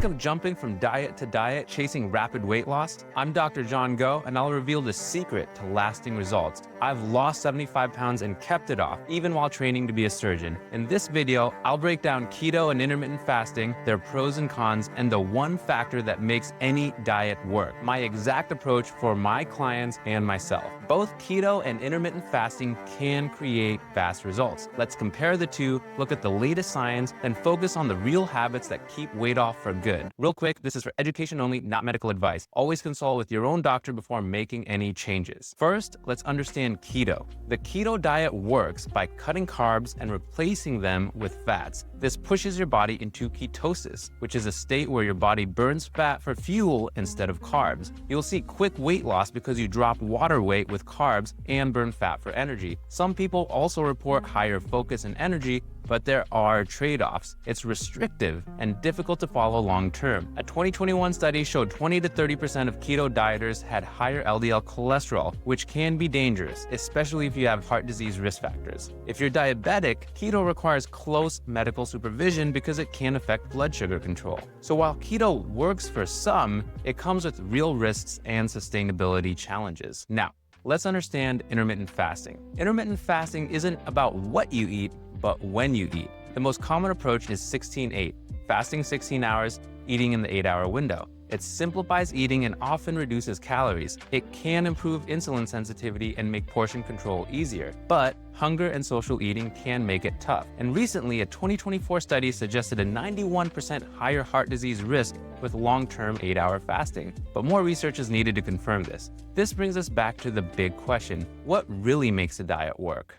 Sick of jumping from diet to diet, chasing rapid weight loss? I'm Dr. Jon Go, and I'll reveal the secret to lasting results. I've lost 75 pounds and kept it off, even while training to be a surgeon. In this video, I'll break down keto and intermittent fasting, their pros and cons, and the one factor that makes any diet work. My exact approach for my clients and myself. Both keto and intermittent fasting can create fast results. Let's compare the two, look at the latest science, then focus on the real habits that keep weight off for good. Real quick, this is for education only, not medical advice. Always consult with your own doctor before making any changes. First, let's understand keto. The keto diet works by cutting carbs and replacing them with fats. This pushes your body into ketosis, which is a state where your body burns fat for fuel instead of carbs. You'll see quick weight loss because you drop water weight with carbs and burn fat for energy. Some people also report higher focus and energy, but there are trade-offs. It's restrictive and difficult to follow long-term. A 2021 study showed 20 to 30% of keto dieters had higher LDL cholesterol, which can be dangerous, especially if you have heart disease risk factors. If you're diabetic, keto requires close medical supervision because it can affect blood sugar control. So while keto works for some, it comes with real risks and sustainability challenges. Now, let's understand intermittent fasting. Intermittent fasting isn't about what you eat, but when you eat. The most common approach is 16-8, fasting 16 hours, eating in the 8-hour window. It simplifies eating and often reduces calories. It can improve insulin sensitivity and make portion control easier, but hunger and social eating can make it tough. And recently, a 2024 study suggested a 91% higher heart disease risk with long-term 8-hour fasting. But more research is needed to confirm this. This brings us back to the big question: what really makes a diet work?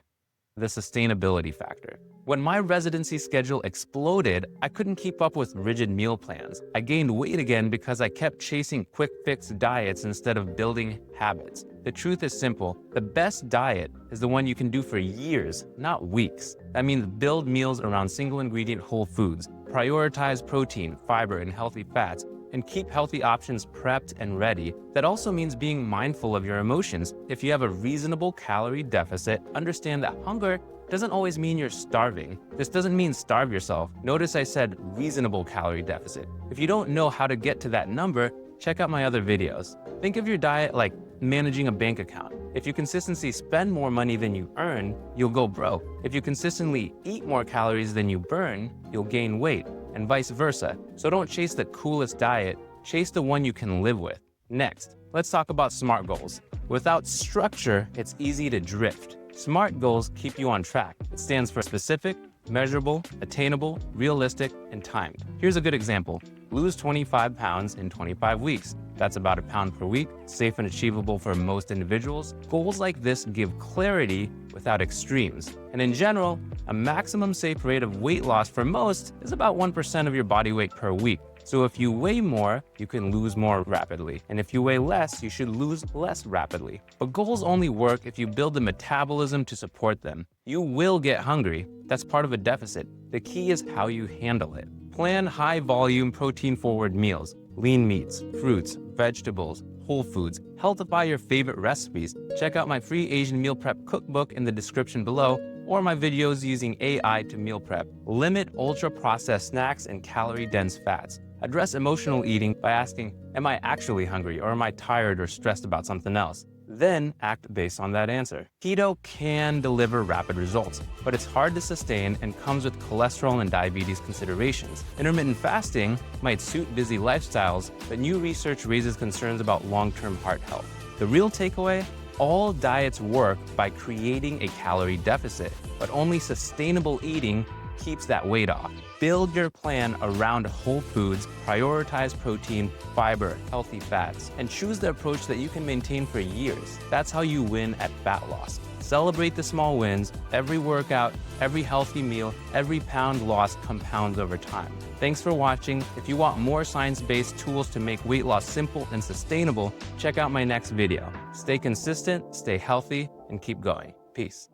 The sustainability factor. When my residency schedule exploded, I couldn't keep up with rigid meal plans. I gained weight again because I kept chasing quick fix diets instead of building habits. The truth is simple. The best diet is the one you can do for years, not weeks. That means build meals around single ingredient whole foods, prioritize protein, fiber, and healthy fats, and keep healthy options prepped and ready. That also means being mindful of your emotions. If you have a reasonable calorie deficit, understand that hunger doesn't always mean you're starving. This doesn't mean starve yourself. Notice I said reasonable calorie deficit. If you don't know how to get to that number, check out my other videos. Think of your diet like managing a bank account. If you consistently spend more money than you earn, you'll go broke. If you consistently eat more calories than you burn, you'll gain weight, and vice versa. So don't chase the coolest diet, chase the one you can live with. Next, let's talk about SMART goals. Without structure, it's easy to drift. SMART goals keep you on track. It stands for specific, measurable, attainable, realistic, and timed. Here's a good example. Lose 25 pounds in 25 weeks. That's about a pound per week, safe and achievable for most individuals. Goals like this give clarity without extremes. And in general, a maximum safe rate of weight loss for most is about 1% of your body weight per week. So if you weigh more, you can lose more rapidly. And if you weigh less, you should lose less rapidly. But goals only work if you build the metabolism to support them. You will get hungry. That's part of a deficit. The key is how you handle it. Plan high-volume, protein-forward meals. Lean meats, fruits, vegetables, whole foods. Healthify your favorite recipes. Check out my free Asian meal prep cookbook in the description below, or my videos using AI to meal prep. Limit ultra-processed snacks and calorie-dense fats. Address emotional eating by asking, am I actually hungry, or am I tired or stressed about something else? Then act based on that answer. Keto can deliver rapid results, but it's hard to sustain and comes with cholesterol and diabetes considerations. Intermittent fasting might suit busy lifestyles, but new research raises concerns about long-term heart health. The real takeaway? All diets work by creating a calorie deficit, but only sustainable eating keeps that weight off. Build your plan around whole foods, prioritize protein, fiber, healthy fats, and choose the approach that you can maintain for years. That's how you win at fat loss. Celebrate the small wins. Every workout, every healthy meal, every pound lost compounds over time. Thanks for watching. If you want more science-based tools to make weight loss simple and sustainable, check out my next video. Stay consistent, stay healthy, and keep going. Peace.